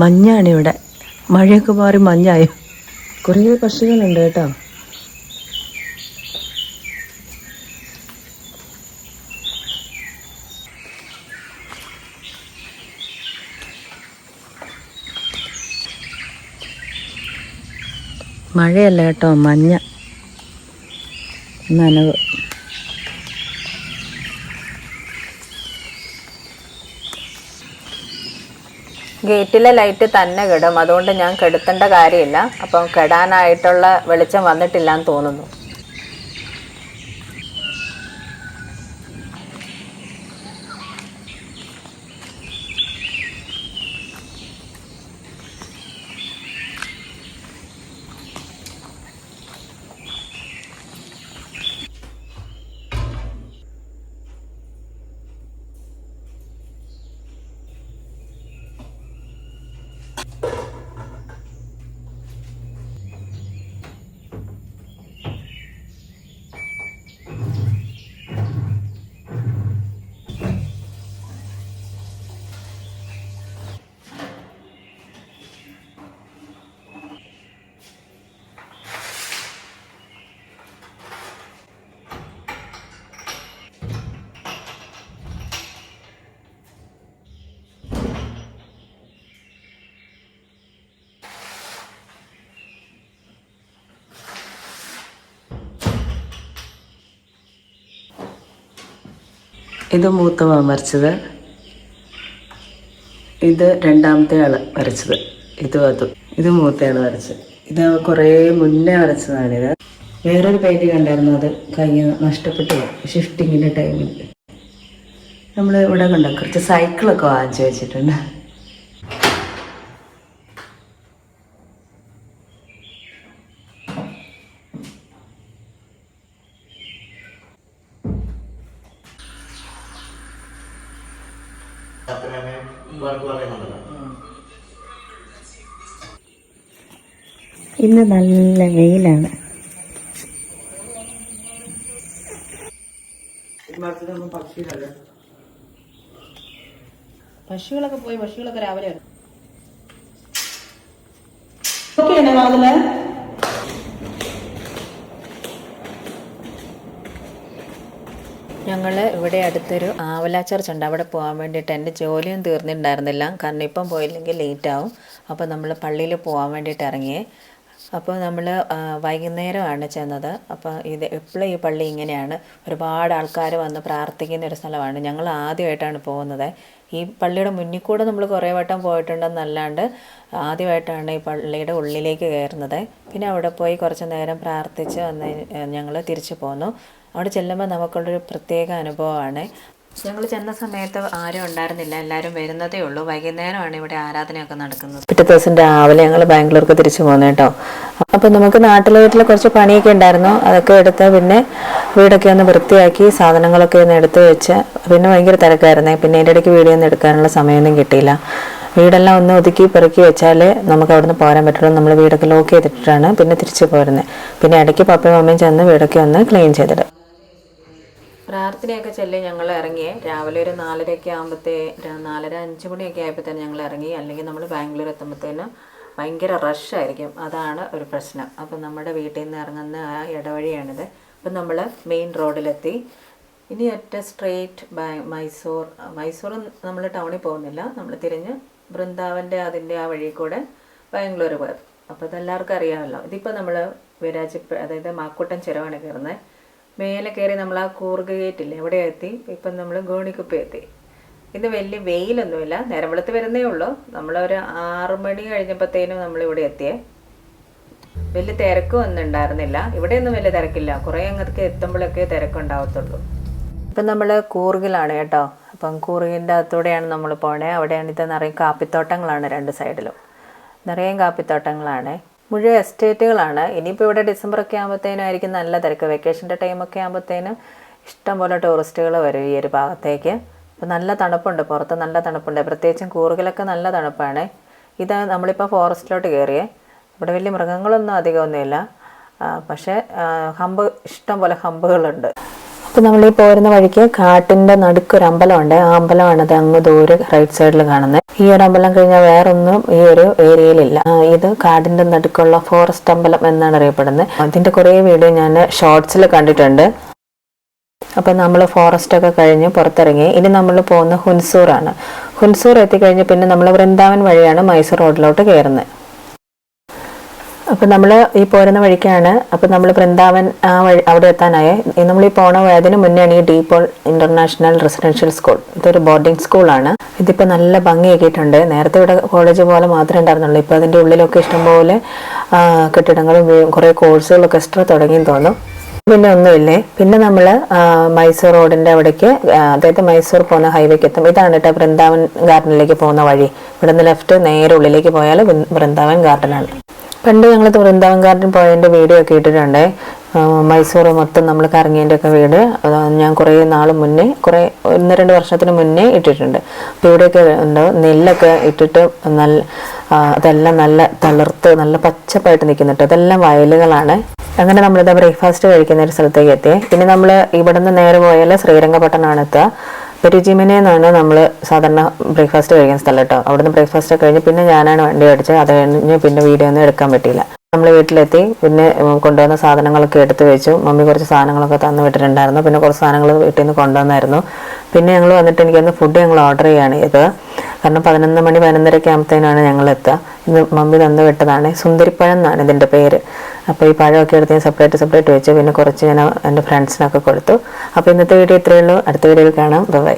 മഞ്ഞാണ് ഇവിടെ. മഴയൊക്കെ മാറി മഞ്ഞായി. കുറേ പക്ഷികളുണ്ട് കേട്ടോ. മഴയല്ല കേട്ടോ, മഞ്ഞ നനവ്. ഗേറ്റിലെ ലൈറ്റ് തന്നെ കെടും, അതുകൊണ്ട് ഞാൻ കെടുത്തേണ്ട കാര്യമില്ല. അപ്പം കെടാനായിട്ടുള്ള വെളിച്ചം വന്നിട്ടില്ല എന്ന് തോന്നുന്നു. ഇത് മൂത്തവൻ വരച്ചത്, ഇത് രണ്ടാമത്തെ ആൾ വരച്ചത്, അതും ഇത് മൂത്തയാൾ വരച്ചത്. ഇത് കുറേ മുന്നേ വരച്ചതാണിത്. വേറൊരു പെയിൻറ് കണ്ടായിരുന്നു, അത് കയ്യിൽ നഷ്ടപ്പെട്ടു ഷിഫ്റ്റിങ്ങിൻ്റെ ടൈമിൽ. നമ്മൾ ഇവിടെ കണ്ടോ കുറച്ച് സൈക്കിളൊക്കെ വാങ്ങിച്ചു വെച്ചിട്ടുണ്ട്. ഇന്ന് നല്ല വെയിലാണ്. പക്ഷികളൊക്കെ പോയി, പക്ഷികളൊക്കെ രാവിലെ ഞങ്ങൾ ഇവിടെ അടുത്തൊരു ആവല ചർച്ച് ഉണ്ട്, അവിടെ പോകാൻ വേണ്ടിയിട്ട്. എൻ്റെ ജോലിയും തീർന്നിട്ടുണ്ടായിരുന്നില്ല, കാരണം ഇപ്പം പോയില്ലെങ്കിൽ ലേറ്റ് ആവും. അപ്പോൾ നമ്മൾ പള്ളിയിൽ പോകാൻ വേണ്ടിയിട്ട് ഇറങ്ങിയേ. അപ്പോൾ നമ്മൾ വൈകുന്നേരമാണ് ചെന്നത്. അപ്പോൾ ഇത് എപ്പോഴും ഈ പള്ളി ഇങ്ങനെയാണ്, ഒരുപാട് ആൾക്കാർ വന്ന് പ്രാർത്ഥിക്കുന്ന ഒരു സ്ഥലമാണ്. ഞങ്ങൾ ആദ്യമായിട്ടാണ് പോകുന്നത്. ഈ പള്ളിയുടെ മുന്നിൽ കൂടെ നമ്മൾ കുറേ വട്ടം പോയിട്ടുണ്ടെന്നല്ലാണ്ട് ആദ്യമായിട്ടാണ് ഈ പള്ളിയുടെ ഉള്ളിലേക്ക് കയറുന്നത്. പിന്നെ അവിടെ പോയി കുറച്ച് നേരം പ്രാർത്ഥിച്ച് വന്ന് ഞങ്ങൾ തിരിച്ചു പോന്നു. അവിടെ ചെല്ലുമ്പോൾ നമുക്കുള്ളൊരു പ്രത്യേക അനുഭവമാണ്. ഞങ്ങൾ ചെന്ന സമയത്ത് ആരും ഉണ്ടായിരുന്നില്ല, എല്ലാവരും വരുന്നതേ ഉള്ളൂ. വൈകുന്നേരമാണ് ഇവിടെ ആരാധനയൊക്കെ നടക്കുന്നത്. പിറ്റേ ദിവസം രാവിലെ ഞങ്ങൾ ബാംഗ്ലൂർക്ക് തിരിച്ചു പോകുന്നു കേട്ടോ. അപ്പോൾ നമുക്ക് വീട്ടിൽ കുറച്ച് പണിയൊക്കെ ഉണ്ടായിരുന്നു, അതൊക്കെ എടുത്ത് പിന്നെ വീടൊക്കെ ഒന്ന് വൃത്തിയാക്കി സാധനങ്ങളൊക്കെ ഒന്ന് എടുത്ത് വെച്ച് പിന്നെ ഭയങ്കര തിരക്കായിരുന്നേ. പിന്നെ എൻ്റെ ഇടയ്ക്ക് വീഡിയോ ഒന്നും എടുക്കാനുള്ള സമയമൊന്നും കിട്ടിയില്ല. വീടെല്ലാം ഒന്ന് ഒതുക്കി പെറുക്കി വെച്ചാൽ നമുക്ക് അവിടെ നിന്ന് പോരാൻ പറ്റുള്ളൂ. നമ്മൾ വീടൊക്കെ ലോക്ക് ചെയ്തിട്ടാണ് പിന്നെ തിരിച്ചു പോരുന്നത്. പിന്നെ ഇടയ്ക്ക് പപ്പയും അമ്മയും ചെന്ന് വീടൊക്കെ ഒന്ന് ക്ലീൻ ചെയ്തിട്ട് പ്രാർത്ഥനയൊക്കെ ചൊല്ലി ഞങ്ങൾ ഇറങ്ങിയേ. രാവിലെ ഒരു 4:30 ആകുമ്പോഴത്തേ 4:30-5 മണിയൊക്കെ ആയപ്പോൾ തന്നെ ഞങ്ങൾ ഇറങ്ങി. അല്ലെങ്കിൽ നമ്മൾ ബാംഗ്ലൂർ എത്തുമ്പോഴത്തേനും ഭയങ്കര റഷായിരിക്കും, അതാണ് ഒരു പ്രശ്നം. അപ്പം നമ്മുടെ വീട്ടിൽ നിന്ന് ഇറങ്ങുന്ന ആ ഇടവഴിയാണിത്. അപ്പം നമ്മൾ മെയിൻ റോഡിലെത്തി. ഇനി ഒറ്റ സ്ട്രെയിറ്റ് മൈസൂർ നമ്മൾ ടൗണിൽ പോകുന്നില്ല, നമ്മൾ തിരിഞ്ഞ് വൃന്ദാവൻ്റെ അതിൻ്റെ ആ വഴി കൂടെ ബാംഗ്ലൂർ പോയത്. അപ്പോൾ ഇതെല്ലാവർക്കും അറിയാമല്ലോ. ഇതിപ്പോൾ നമ്മൾ അതായത് മാക്കൂട്ടം ചുരമാണ് കയറുന്നത്. മേലെ കയറി നമ്മൾ ആ കൂർഗ് ഗേറ്റില്ലേ അവിടെ എത്തി. ഇപ്പം നമ്മൾ ഗോണിക്കുപ്പ എത്തി. ഇന്ന് വലിയ വെയിലൊന്നുമില്ല, നേരം വെളുത്ത് വരുന്നേ ഉള്ളൂ. നമ്മളൊരു 6 മണി കഴിഞ്ഞപ്പോഴത്തേനും നമ്മളിവിടെ എത്തിയേ. വലിയ തിരക്കും ഒന്നും ഉണ്ടായിരുന്നില്ല. ഇവിടെയൊന്നും വലിയ തിരക്കില്ല, കുറേ അങ്ങോട്ടൊക്കെ എത്തുമ്പോഴൊക്കെ തിരക്കുണ്ടാവത്തുള്ളൂ. ഇപ്പം നമ്മൾ കൂർഗിലാണ് കേട്ടോ. അപ്പം കൂർഗിൻ്റെ അകത്തൂടെയാണ് നമ്മൾ പോണേ. അവിടെയാണ് ഇത് നിറയെ കാപ്പിത്തോട്ടങ്ങളാണ്, 2 സൈഡിലും നിറയെ കാപ്പിത്തോട്ടങ്ങളാണ്. മുഴുവൻ എസ്റ്റേറ്റുകളാണ്. ഇനിയിപ്പോൾ ഇവിടെ ഡിസംബറൊക്കെ ആകുമ്പോഴത്തേനായിരിക്കും നല്ല തിരക്ക്. വെക്കേഷൻ്റെ ടൈമൊക്കെ ആകുമ്പോഴത്തേനും ഇഷ്ടംപോലെ ടൂറിസ്റ്റുകൾ വരും ഈ ഒരു ഭാഗത്തേക്ക്. അപ്പോൾ നല്ല തണുപ്പുണ്ട്, പുറത്ത് നല്ല തണുപ്പുണ്ട്. പ്രത്യേകിച്ചും കൂർഗിലൊക്കെ നല്ല തണുപ്പാണ്. ഇത് നമ്മളിപ്പോൾ ഫോറസ്റ്റിലോട്ട് കയറിയേ. ഇവിടെ വലിയ മൃഗങ്ങളൊന്നും അധികമൊന്നുമില്ല, പക്ഷേ ഇഷ്ടം പോലെ ഹമ്പുകളുണ്ട്. അപ്പോൾ നമ്മൾ ഈ പോരുന്ന വഴിക്ക് കാട്ടിൻ്റെ നടുക്കൊരു അമ്പലമുണ്ട്. ആ അമ്പലമാണത് അങ്ങ് ദൂരെ റൈറ്റ് സൈഡിൽ കാണുന്നത്. ഈ ഒരു അമ്പലം കഴിഞ്ഞാൽ വേറൊന്നും ഈ ഒരു ഏരിയയിലില്ല. ഇത് കാടിൻ്റെ നടുക്കുള്ള ഫോറസ്റ്റ് അമ്പലം എന്നാണ് അറിയപ്പെടുന്നത്. അതിൻ്റെ കുറേ വീഡിയോ ഞാൻ ഷോർട്സിൽ കണ്ടിട്ടുണ്ട്. അപ്പം നമ്മൾ ഫോറസ്റ്റൊക്കെ കഴിഞ്ഞ് പുറത്തിറങ്ങി. ഇനി നമ്മൾ പോകുന്ന ഹുൻസൂറാണ്. ഹുൻസൂർ എത്തിക്കഴിഞ്ഞ് പിന്നെ നമ്മൾ വൃന്ദാവൻ വഴിയാണ് മൈസൂർ റോഡിലോട്ട് കയറുന്നത്. അപ്പം നമ്മൾ ഈ പോരുന്ന വഴിക്കാണ്. അപ്പം നമ്മൾ വൃന്ദാവൻ ആ വഴി അവിടെ എത്താനായേ. നമ്മൾ ഈ പോണ അതിന് മുന്നെയാണ് ഈ ഡീപോൾ ഇൻ്റർനാഷണൽ റെസിഡൻഷ്യൽ സ്കൂൾ. ഇതൊരു ബോർഡിംഗ് സ്കൂളാണ്. ഇതിപ്പോൾ നല്ല ഭംഗിയാക്കിയിട്ടുണ്ട്. നേരത്തെ ഇവിടെ കോളേജ് പോലെ മാത്രമേ ഉണ്ടായിരുന്നുള്ളൂ. ഇപ്പോൾ അതിൻ്റെ ഉള്ളിലൊക്കെ ഇഷ്ടംപോലെ കെട്ടിടങ്ങളും കുറേ കോഴ്സുകളൊക്കെ എക്സ്ട്രാ തുടങ്ങിയെന്ന് തോന്നും. പിന്നെ ഒന്നുമില്ലേ. പിന്നെ നമ്മൾ മൈസൂർ റോഡിൻ്റെ അവിടേക്ക്, അതായത് മൈസൂർ പോകുന്ന ഹൈവേക്ക് എത്തും. ഇതാണ് കേട്ടോ വൃന്ദാവൻ ഗാർഡനിലേക്ക് പോകുന്ന വഴി. ഇവിടെ നിന്ന് ലെഫ്റ്റ് നേരെ ഉള്ളിലേക്ക് പോയാൽ വൃന്ദാവൻ ഗാർഡനാണ്. പണ്ട് ഞങ്ങൾ വൃന്ദാവൻ ഗാർഡൻ പോയതിൻ്റെ വീഡിയോ ഒക്കെ ഇട്ടിട്ടുണ്ട്. മൈസൂർ മൊത്തം നമ്മൾ കറങ്ങിയതിൻ്റെ ഒക്കെ വീട് ഞാൻ കുറേ നാൾ മുന്നേ, 1-2 വർഷത്തിന് മുന്നേ ഇട്ടിട്ടുണ്ട്. അപ്പോൾ ഇവിടെയൊക്കെ ഉണ്ട് നെല്ലൊക്കെ ഇട്ടിട്ട് അതെല്ലാം നല്ല തളിർത്ത് നല്ല പച്ചപ്പായിട്ട് നിൽക്കുന്നുണ്ട്. അതെല്ലാം വയലുകളാണ്. അങ്ങനെ നമ്മളിത് ബ്രേക്ക്ഫാസ്റ്റ് കഴിക്കുന്ന ഒരു സ്ഥലത്തേക്ക് എത്തി. പിന്നെ നമ്മൾ ഇവിടെ നിന്ന് നേരെ പോയാൽ ശ്രീരംഗപട്ടണമാണ് എത്തുക. പെരുജിമനെ എന്നാണ് നമ്മൾ സാധാരണ ബ്രേക്ക്ഫാസ്റ്റ് കഴിക്കുന്ന സ്ഥലം കേട്ടോ. അവിടുന്ന് ബ്രേക്ക്ഫാസ്റ്റ് കഴിഞ്ഞ് പിന്നെ ഞാനാണ് വണ്ടി അടിച്ചത്. അത് കഴിഞ്ഞ് പിന്നെ വീഡിയോ ഒന്നും എടുക്കാൻ പറ്റിയില്ല. നമ്മൾ വീട്ടിലെത്തി. പിന്നെ കൊണ്ടുവന്ന സാധനങ്ങളൊക്കെ എടുത്ത് വെച്ചു. മമ്മി കുറച്ച് സാധനങ്ങളൊക്കെ തന്നു വിട്ടിട്ടുണ്ടായിരുന്നു. പിന്നെ കുറച്ച് സാധനങ്ങൾ വീട്ടിൽ നിന്ന് കൊണ്ടുവന്നായിരുന്നു. പിന്നെ ഞങ്ങൾ വന്നിട്ട് എനിക്കൊന്ന് ഫുഡ് ഞങ്ങൾ ഓർഡർ ചെയ്യുകയാണ് ചെയ്തത്. കാരണം 11 മണി 11:30 ആകുമ്പോഴത്തേനാണ് ഞങ്ങൾ എത്തുക. ഇന്ന് മമ്മി തന്നു വിട്ടതാണ്. സുന്ദരിപ്പഴം എന്നാണ് ഇതിൻ്റെ പേര്. അപ്പോൾ ഈ പഴമൊക്കെ എടുത്ത് ഞാൻ സെപ്പറേറ്റ് വെച്ചു. പിന്നെ കുറച്ച് ഞാൻ എൻ്റെ ഫ്രണ്ട്സിനൊക്കെ കൊടുത്തു. അപ്പോൾ ഇന്നത്തെ വീഡിയോ ഇത്രയേ ഉള്ളൂ. അടുത്ത വീഡിയോയിൽ കാണാം. ബൈ.